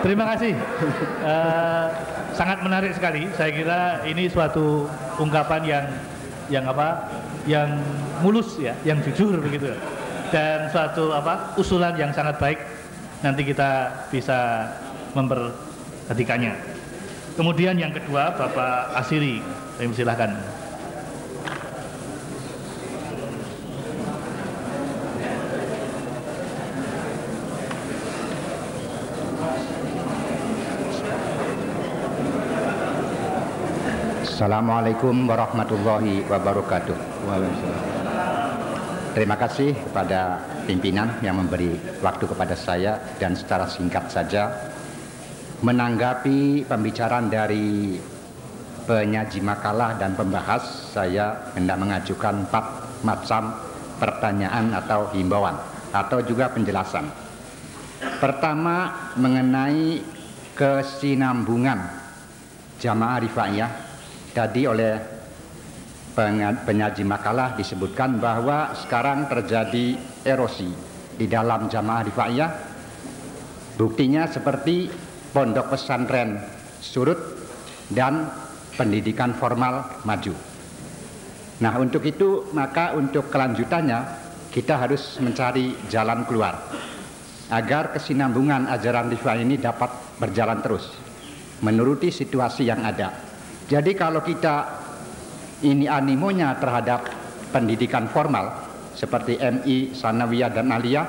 Terima kasih. Sangat menarik sekali. Saya kira ini suatu ungkapan yang mulus ya, yang jujur begitu. Dan suatu usulan yang sangat baik. Nanti kita bisa memperhatikannya. Kemudian yang kedua, Bapak Asiri, saya silakan. Assalamualaikum warahmatullahi wabarakatuh. Terima kasih kepada pimpinan yang memberi waktu kepada saya dan secara singkat saja menanggapi pembicaraan dari penyaji makalah dan pembahas. Saya hendak mengajukan 4 macam pertanyaan atau himbauan atau juga penjelasan. Pertama, mengenai kesinambungan jamaah rifaiyah. Tadi oleh penyaji makalah disebutkan bahwa sekarang terjadi erosi di dalam jamaah rifaiyah. Buktinya seperti pondok pesantren surut dan pendidikan formal maju. Nah, untuk itu maka untuk kelanjutannya kita harus mencari jalan keluar agar kesinambungan ajaran rifaiyah ini dapat berjalan terus menuruti situasi yang ada. Jadi kalau kita ini animonya terhadap pendidikan formal seperti MI, Sanawiyah dan Aliyah,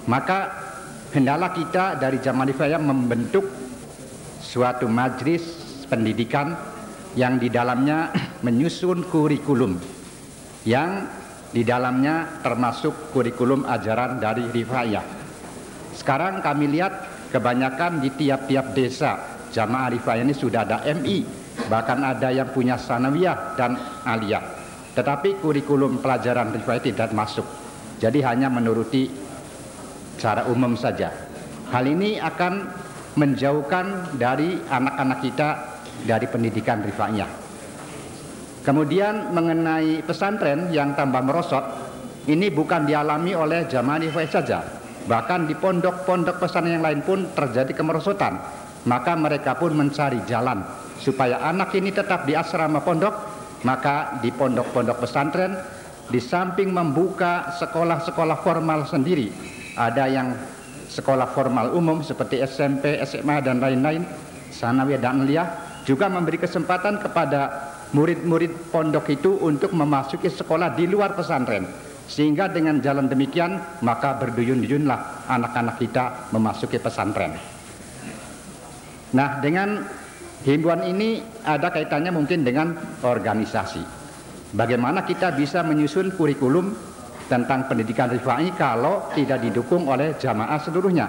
maka hendaklah kita dari jamaah rifaiyah membentuk suatu majelis pendidikan yang di dalamnya menyusun kurikulum yang di dalamnya termasuk kurikulum ajaran dari rifaiyah. Sekarang kami lihat kebanyakan di tiap-tiap desa jamaah rifaiyah ini sudah ada MI, bahkan ada yang punya sanawiyah dan aliyah, tetapi kurikulum pelajaran rifaiyah tidak masuk, jadi hanya menuruti secara umum saja. Hal ini akan menjauhkan dari anak-anak kita dari pendidikan rifaiyah. Kemudian mengenai pesantren yang tambah merosot, ini bukan dialami oleh jamaah rifaiyah saja, bahkan di pondok-pondok pesantren yang lain pun terjadi kemerosotan. Maka mereka pun mencari jalan supaya anak ini tetap di asrama pondok, maka di pondok-pondok pesantren di samping membuka sekolah-sekolah formal sendiri, ada yang sekolah formal umum seperti SMP, SMA dan lain-lain, sanawiyah dan aliyah, juga memberi kesempatan kepada murid-murid pondok itu untuk memasuki sekolah di luar pesantren, sehingga dengan jalan demikian maka berduyun-duyunlah anak-anak kita memasuki pesantren. Nah, dengan himbauan ini ada kaitannya mungkin dengan organisasi. Bagaimana kita bisa menyusun kurikulum tentang pendidikan rifaiyah kalau tidak didukung oleh jamaah seluruhnya?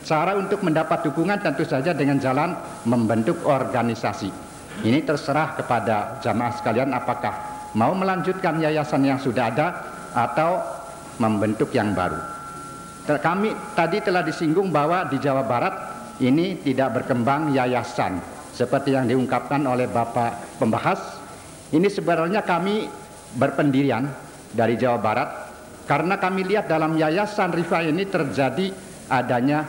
Cara untuk mendapat dukungan tentu saja dengan jalan membentuk organisasi. Ini terserah kepada jamaah sekalian apakah mau melanjutkan yayasan yang sudah ada atau membentuk yang baru. Kami tadi telah disinggung bahwa di Jawa Barat ini tidak berkembang yayasan seperti yang diungkapkan oleh Bapak pembahas. Ini sebenarnya kami berpendirian dari Jawa Barat karena kami lihat dalam yayasan rifaiyah ini terjadi adanya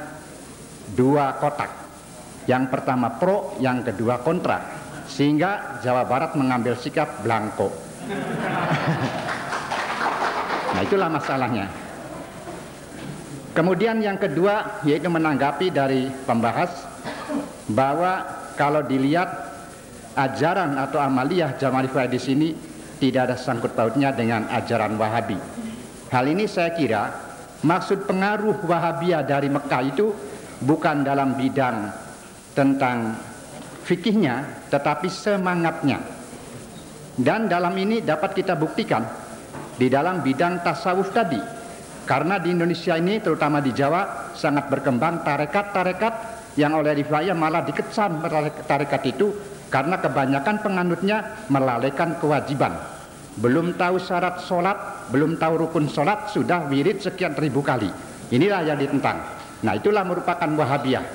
2 kotak. Yang pertama pro, yang kedua kontra, sehingga Jawa Barat mengambil sikap blanko. Nah, itulah masalahnya. Kemudian yang kedua yaitu menanggapi dari pembahas bahwa kalau dilihat ajaran atau amaliyah jamaah rifaiyah di sini tidak ada sangkut pautnya dengan ajaran Wahabi. Hal ini saya kira maksud pengaruh Wahabiyah dari Mekah itu bukan dalam bidang tentang fikihnya, tetapi semangatnya. Dan dalam ini dapat kita buktikan di dalam bidang tasawuf tadi. Karena di Indonesia ini, terutama di Jawa, sangat berkembang tarekat-tarekat yang oleh rifaiyah malah dikecam tarekat itu karena kebanyakan penganutnya melalaikan kewajiban. Belum tahu syarat sholat, belum tahu rukun sholat, sudah wirid sekian ribu kali. Inilah yang ditentang. Nah, itulah merupakan Wahabiyah.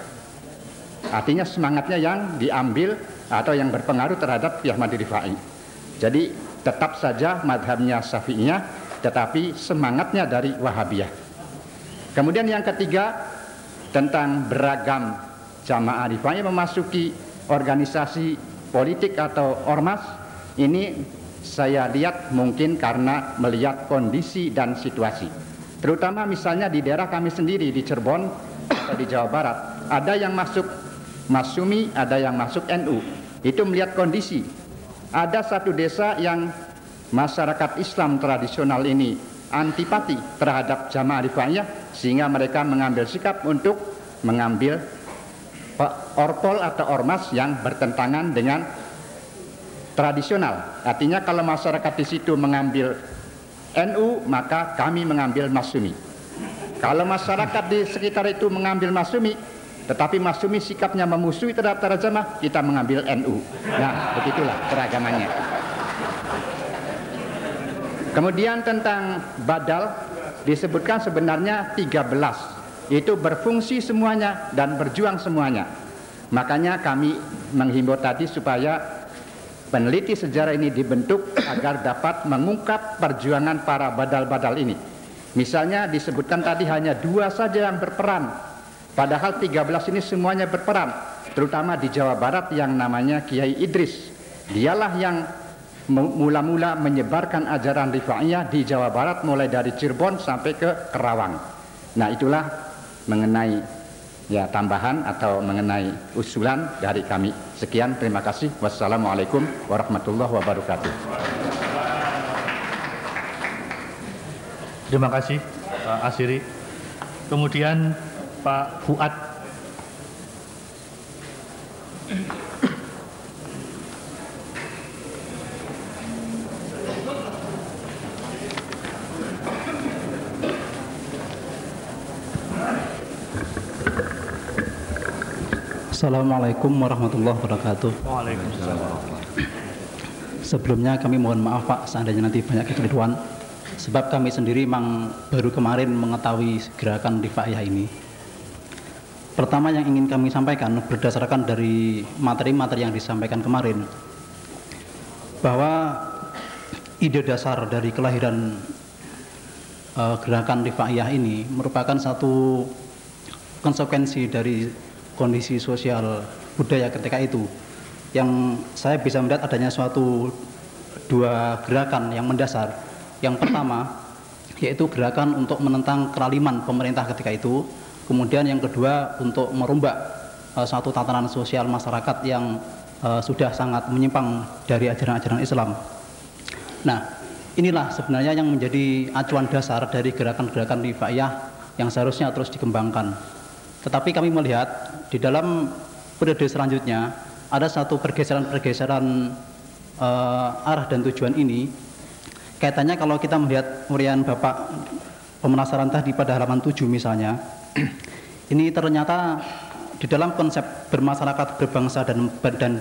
Artinya semangatnya yang diambil atau yang berpengaruh terhadap Ahmad Rifai. Jadi tetap saja madhabnya Syafi'iyah, tetapi semangatnya dari Wahabiyah. Kemudian yang ketiga tentang beragam jamaah Rifaiyah memasuki organisasi politik atau ormas, ini saya lihat mungkin karena melihat kondisi dan situasi. Terutama misalnya di daerah kami sendiri di Cirebon atau di Jawa Barat, ada yang masuk Masyumi, ada yang masuk NU. Itu melihat kondisi. Ada satu desa yang masyarakat Islam tradisional ini antipati terhadap jamaah Rifaiyah, sehingga mereka mengambil sikap untuk mengambil orpol atau ormas yang bertentangan dengan tradisional. Artinya kalau masyarakat di situ mengambil NU, maka kami mengambil Masyumi. Kalau masyarakat di sekitar itu mengambil Masyumi, tetapi Masyumi sikapnya memusuhi terhadap jamaah, kita mengambil NU. Nah, begitulah keragamannya. Kemudian tentang badal disebutkan sebenarnya 13. Itu berfungsi semuanya dan berjuang semuanya. Makanya kami menghimbau tadi supaya peneliti sejarah ini dibentuk agar dapat mengungkap perjuangan para badal-badal ini. Misalnya disebutkan tadi hanya 2 saja yang berperan, padahal 13 ini semuanya berperan, terutama di Jawa Barat yang namanya Kiai Idris. Dialah yang mula-mula menyebarkan ajaran Rifaiyah di Jawa Barat, mulai dari Cirebon sampai ke Kerawang. Nah, itulah mengenai tambahan atau mengenai usulan dari kami. Sekian, terima kasih. Wassalamualaikum warahmatullahi wabarakatuh. Terima kasih Pak Asiri. Kemudian Pak Fuad. Assalamualaikum warahmatullahi wabarakatuh. Waalaikumsalam. Sebelumnya kami mohon maaf Pak, seandainya nanti banyak kekeliruan, sebab kami sendiri memang baru kemarin mengetahui gerakan Rifaiyah ini. Pertama yang ingin kami sampaikan berdasarkan dari materi-materi yang disampaikan kemarin, bahwa ide dasar dari kelahiran gerakan Rifaiyah ini merupakan satu konsekuensi dari kondisi sosial budaya ketika itu, yang saya bisa melihat adanya suatu 2 gerakan yang mendasar. Yang pertama yaitu gerakan untuk menentang keraliman pemerintah ketika itu, kemudian yang kedua untuk merombak suatu tatanan sosial masyarakat yang sudah sangat menyimpang dari ajaran-ajaran Islam. Nah, inilah sebenarnya yang menjadi acuan dasar dari gerakan-gerakan Rifaiyah yang seharusnya terus dikembangkan. Tetapi kami melihat di dalam periode selanjutnya ada satu pergeseran-pergeseran arah dan tujuan ini. Kaitannya kalau kita melihat urian Bapak Pemenasaran tadi pada halaman 7 misalnya, ini ternyata di dalam konsep bermasyarakat, berbangsa dan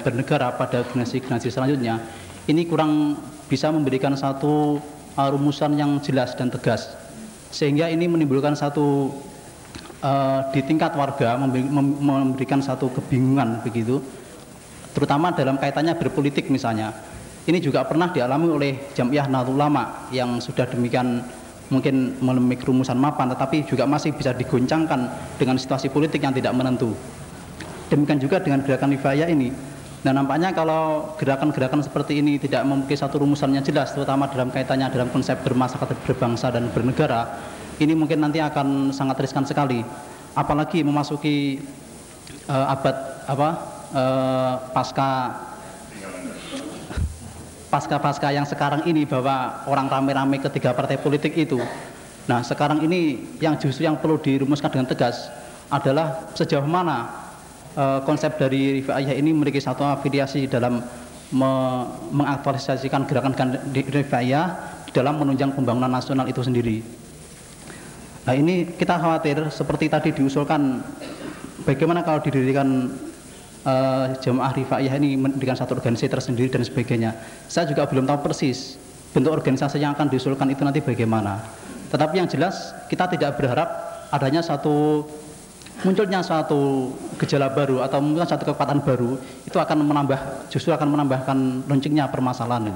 bernegara pada generasi-generasi selanjutnya, ini kurang bisa memberikan satu rumusan yang jelas dan tegas, sehingga ini menimbulkan satu di tingkat warga memberikan satu kebingungan begitu, terutama dalam kaitannya berpolitik misalnya. Ini juga pernah dialami oleh Jam'iyah Nahdlatul Ulama yang sudah demikian mungkin memiliki rumusan mapan, tetapi juga masih bisa digoncangkan dengan situasi politik yang tidak menentu. Demikian juga dengan gerakan Rifaiyah ini. Nah, nampaknya kalau gerakan-gerakan seperti ini tidak memiliki satu rumusan yang jelas, terutama dalam kaitannya dalam konsep bermasyarakat, berbangsa dan bernegara, ini mungkin nanti akan sangat riskan sekali, apalagi memasuki abad pasca yang sekarang ini, bahwa orang rame-rame ketiga partai politik itu. Nah, sekarang ini yang justru yang perlu dirumuskan dengan tegas adalah sejauh mana konsep dari Rifaiyah ini memiliki satu afiliasi dalam mengaktualisasikan gerakan Rifaiyah dalam menunjang pembangunan nasional itu sendiri. Nah, ini kita khawatir seperti tadi diusulkan, bagaimana kalau didirikan jamaah Rifaiyah ini mendirikan satu organisasi tersendiri dan sebagainya. Saya juga belum tahu persis bentuk organisasi yang akan diusulkan itu nanti bagaimana. Tetapi yang jelas kita tidak berharap adanya munculnya suatu gejala baru atau mungkin satu kekuatan baru, itu justru akan menambahkan runcingnya permasalahan.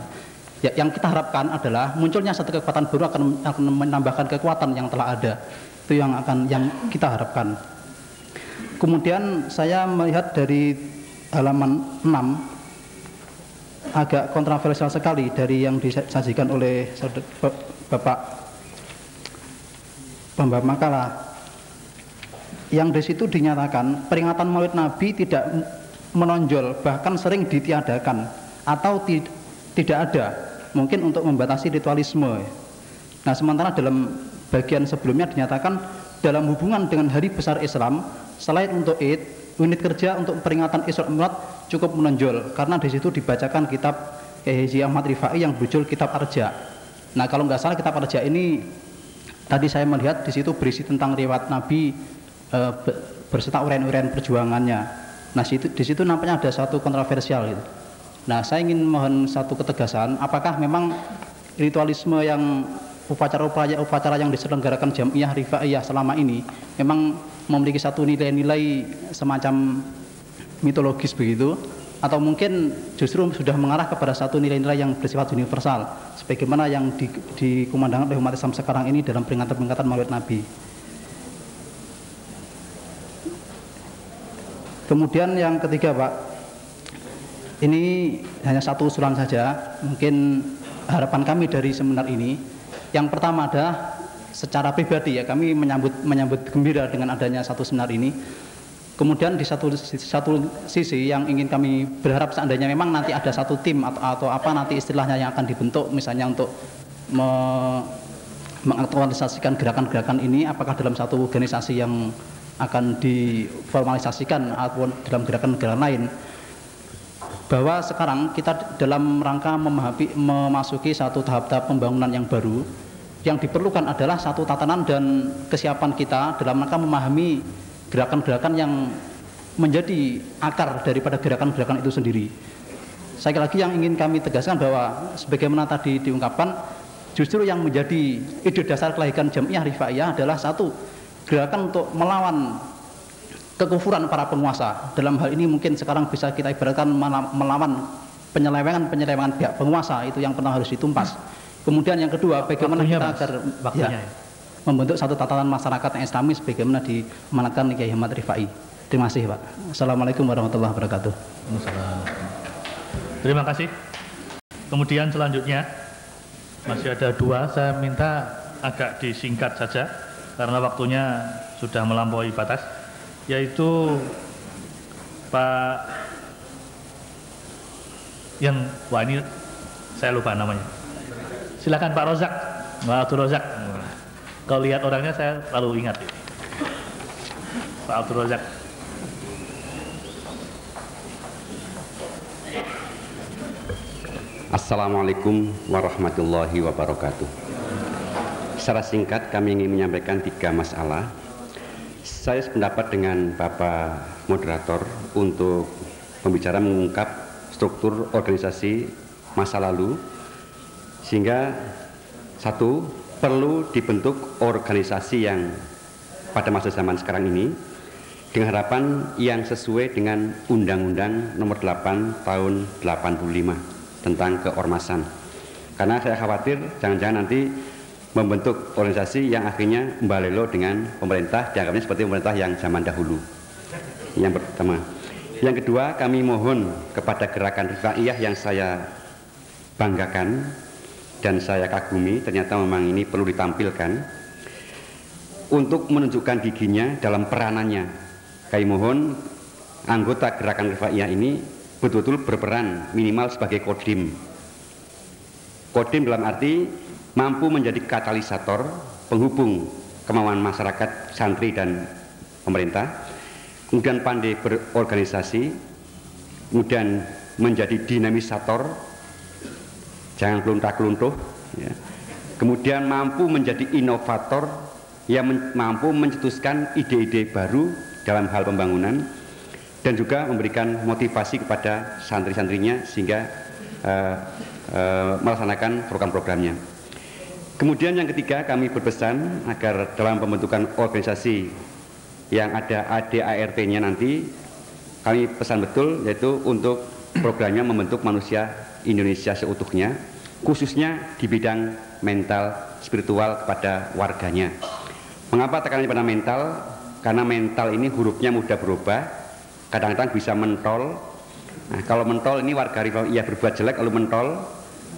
Ya, yang kita harapkan adalah munculnya satu kekuatan baru akan menambahkan kekuatan yang telah ada. Itu yang kita harapkan. Kemudian saya melihat dari halaman 6 agak kontroversial sekali dari yang disajikan oleh Bapak Bambang Makala, yang di situ dinyatakan peringatan Maulid Nabi tidak menonjol, bahkan sering ditiadakan atau tidak ada, mungkin untuk membatasi ritualisme. Nah, sementara dalam bagian sebelumnya dinyatakan dalam hubungan dengan hari besar Islam, selain untuk Id, unit kerja untuk peringatan Isra Mi'raj cukup menonjol karena di situ dibacakan kitab Kiai Haji Ahmad Rifai yang berjudul Kitab Arja. Nah, kalau nggak salah Kitab Arja ini tadi saya melihat di situ berisi tentang riwayat Nabi berserta uraian-uraian perjuangannya. Nah, di situ nampaknya ada satu kontroversial gitu. Nah, saya ingin mohon satu ketegasan, apakah memang ritualisme yang upacara yang diselenggarakan Jamiah Rifaiyah selama ini memang memiliki satu nilai-nilai semacam mitologis begitu, atau mungkin justru sudah mengarah kepada satu nilai-nilai yang bersifat universal sebagaimana yang dikumandangkan oleh umat Islam sekarang ini dalam peringatan-peringatan Maulid Nabi. Kemudian yang ketiga, Pak, ini hanya satu usulan saja, mungkin harapan kami dari seminar ini. Yang pertama adalah secara pribadi ya, kami menyambut gembira dengan adanya satu seminar ini. Kemudian di satu sisi yang ingin kami berharap seandainya memang nanti ada satu tim atau apa nanti istilahnya yang akan dibentuk, misalnya untuk mengaktualisasikan gerakan-gerakan ini, apakah dalam satu organisasi yang akan diformalisasikan atau dalam gerakan-gerakan lain, bahwa sekarang kita dalam rangka memasuki satu tahap-tahap pembangunan yang baru, yang diperlukan adalah satu tatanan dan kesiapan kita dalam rangka memahami gerakan-gerakan yang menjadi akar daripada gerakan-gerakan itu sendiri. Sekali lagi yang ingin kami tegaskan bahwa sebagaimana tadi diungkapkan, justru yang menjadi ide dasar kelahiran Jamiah Rifaiyah adalah satu gerakan untuk melawan kekufuran para penguasa. Dalam hal ini mungkin sekarang bisa kita ibaratkan melawan penyelewengan pihak penguasa, itu yang pernah harus ditumpas. Kemudian yang kedua, bagaimana kita agar membentuk satu tatanan masyarakat yang islami sebagaimana diamanatkan Kiai Ahmad Rifai. Terima kasih, Pak. Assalamualaikum warahmatullahi wabarakatuh. Terima kasih. Kemudian selanjutnya masih ada dua, saya minta agak disingkat saja karena waktunya sudah melampaui batas, yaitu Pak wah ini saya lupa namanya. Silakan Pak Rozak, Pak Abdul Rozak. Kalau lihat orangnya saya selalu ingat ini. Pak Abdul Rozak. Assalamualaikum warahmatullahi wabarakatuh. Secara singkat kami ingin menyampaikan 3 masalah. Saya sependapat dengan Bapak Moderator untuk pembicara mengungkap struktur organisasi masa lalu, sehingga satu, perlu dibentuk organisasi yang pada masa zaman sekarang ini dengan harapan yang sesuai dengan Undang-Undang Nomor 8 Tahun 85 tentang keormasan. Karena saya khawatir jangan-jangan nanti membentuk organisasi yang akhirnya membalelo dengan pemerintah, dianggapnya seperti pemerintah yang zaman dahulu. Yang pertama. Yang kedua, kami mohon kepada gerakan Rifaiyah yang saya banggakan dan saya kagumi, ternyata memang ini perlu ditampilkan, untuk menunjukkan giginya dalam peranannya. Kami mohon anggota gerakan Rifaiyah ini betul-betul berperan minimal sebagai kodim. Kodim dalam arti mampu menjadi katalisator penghubung kemauan masyarakat, santri dan pemerintah, kemudian pandai berorganisasi, kemudian menjadi dinamisator, jangan keluntuh-keluntuh, ya. Kemudian mampu menjadi inovator yang mampu mencetuskan ide-ide baru dalam hal pembangunan, dan juga memberikan motivasi kepada santri-santrinya sehingga melaksanakan program-programnya. Kemudian yang ketiga, kami berpesan agar dalam pembentukan organisasi yang ada ADART-nya nanti, kami pesan betul yaitu untuk programnya membentuk manusia Indonesia seutuhnya, khususnya di bidang mental spiritual kepada warganya. Mengapa tekanannya pada mental? karena mental ini hurufnya mudah berubah, kadang-kadang bisa mentol. Nah, kalau mentol ini warga Rifaiyah berbuat jelek lalu mentol,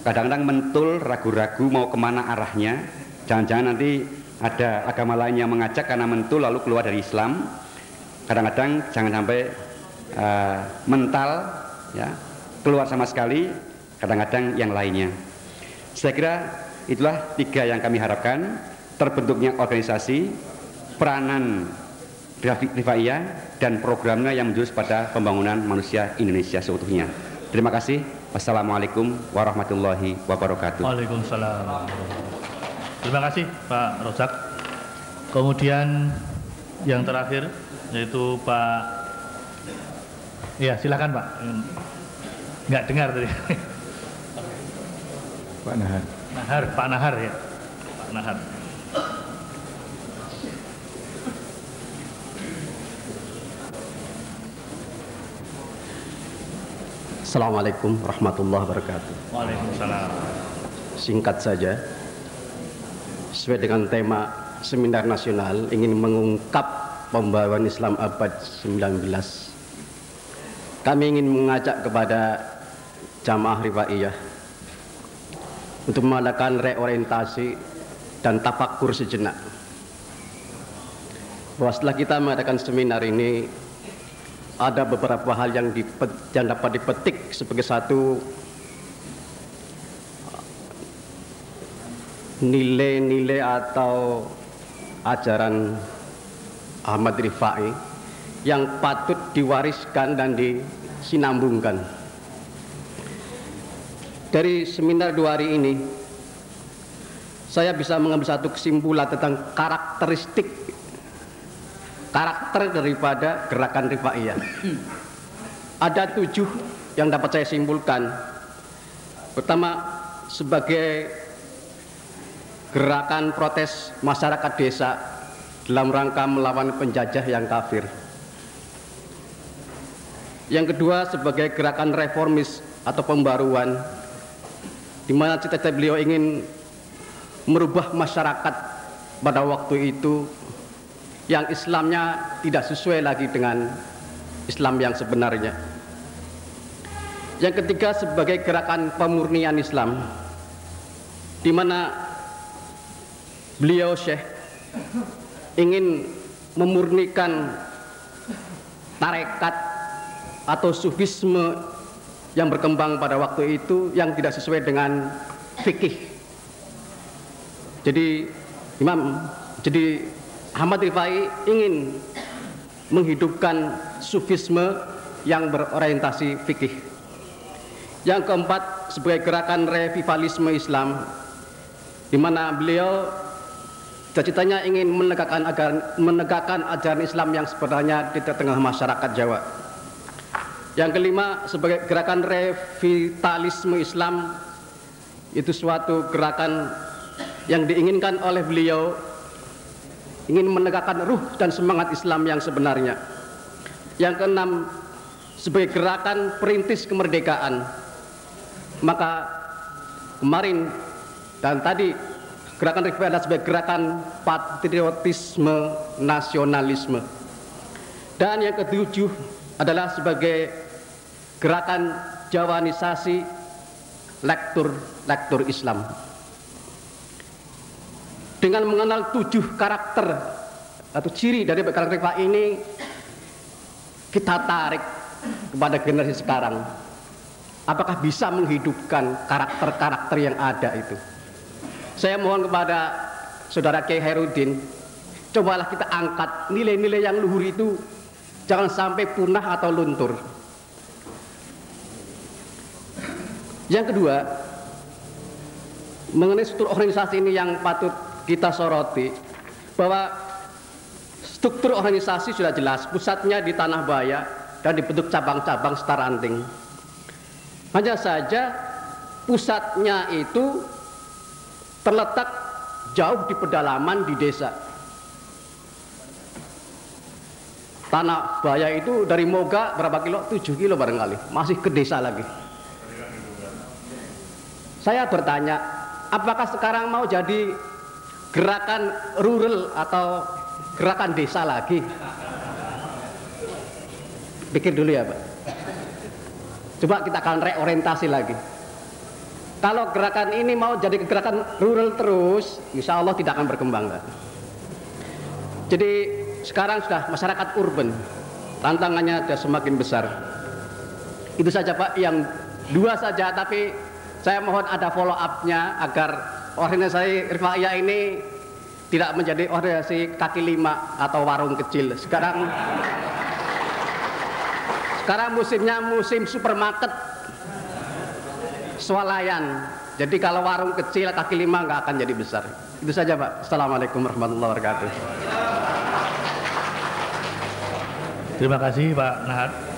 kadang-kadang mentul, ragu-ragu mau kemana arahnya, jangan-jangan nanti ada agama lain yang mengajak karena mentul lalu keluar dari Islam. Kadang-kadang jangan sampai mental ya, keluar sama sekali, kadang-kadang yang lainnya. Saya kira itulah 3 yang kami harapkan, terbentuknya organisasi, peranan Rifaiyah, dan programnya yang menjurus pada pembangunan manusia Indonesia seutuhnya. Terima kasih. Wassalamualaikum warahmatullahi wabarakatuh. Waalaikumsalam. Terima kasih Pak Rozak. Kemudian yang terakhir yaitu Pak, ya silakan Pak. Nggak dengar tadi. Pak Nahar. Pak Nahar ya. Pak Nahar. Assalamualaikum warahmatullahi wabarakatuh. Waalaikumsalam. Singkat saja, sesuai dengan tema seminar nasional ingin mengungkap pembawaan Islam abad 19. Kami ingin mengajak kepada jamaah Rifaiyah untuk mengadakan reorientasi dan tafakur sejenak. Bahwa setelah kita mengadakan seminar ini, ada beberapa hal yang dapat dipetik sebagai satu nilai-nilai atau ajaran Ahmad Rifai yang patut diwariskan dan disinambungkan. Dari seminar 2 hari ini, saya bisa mengambil satu kesimpulan tentang karakter daripada gerakan Rifaiyah. Ada 7 yang dapat saya simpulkan. Pertama, sebagai gerakan protes masyarakat desa dalam rangka melawan penjajah yang kafir. Yang kedua, sebagai gerakan reformis atau pembaruan, di mana cita-cita beliau ingin merubah masyarakat pada waktu itu yang Islamnya tidak sesuai lagi dengan Islam yang sebenarnya. Yang ketiga, sebagai gerakan pemurnian Islam, di mana beliau Syekh ingin memurnikan tarekat atau sufisme yang berkembang pada waktu itu yang tidak sesuai dengan fikih. Jadi Ahmad Rifai ingin menghidupkan sufisme yang berorientasi fikih. Yang keempat, sebagai gerakan revivalisme Islam, di mana beliau cita-citanya ingin menegakkan ajaran Islam yang sebenarnya di tengah masyarakat Jawa. Yang kelima, sebagai gerakan revitalisme Islam, itu suatu gerakan yang diinginkan oleh beliau, ingin menegakkan ruh dan semangat Islam yang sebenarnya. Yang keenam, sebagai gerakan perintis kemerdekaan. Maka kemarin dan tadi gerakan Rifai adalah sebagai gerakan patriotisme nasionalisme. Dan yang ketujuh adalah sebagai gerakan jawanisasi lektur Islam. Dengan mengenal 7 karakter atau ciri dari gerakan Rifai ini, kita tarik kepada generasi sekarang. Apakah bisa menghidupkan karakter-karakter yang ada itu? Saya mohon kepada Saudara Kiai Khairuddin, cobalah kita angkat nilai-nilai yang luhur itu, jangan sampai punah atau luntur. Yang kedua, mengenai struktur organisasi ini yang patut kita soroti, bahwa struktur organisasi sudah jelas, pusatnya di Tanah Baya dan dibentuk cabang-cabang setaranting. Hanya saja pusatnya itu terletak jauh di pedalaman di desa. Tanah Baya itu dari Moga berapa kilo? 7 kilo barangkali, masih ke desa lagi. Saya bertanya, apakah sekarang mau jadi gerakan rural atau gerakan desa lagi. Pikir dulu ya Pak. Coba kita akan reorientasi lagi. Kalau gerakan ini mau jadi gerakan rural terus, insya Allah tidak akan berkembang Pak. Jadi sekarang sudah masyarakat urban, tantangannya sudah semakin besar. Itu saja Pak, yang dua saja, tapi saya mohon ada follow up-nya agar organisasi Rifaiyah ini tidak menjadi organisasi kaki lima atau warung kecil. Sekarang musimnya musim supermarket swalayan. Jadi kalau warung kecil kaki lima nggak akan jadi besar. Itu saja Pak. Assalamualaikum warahmatullahi wabarakatuh. Terima kasih Pak Nahar.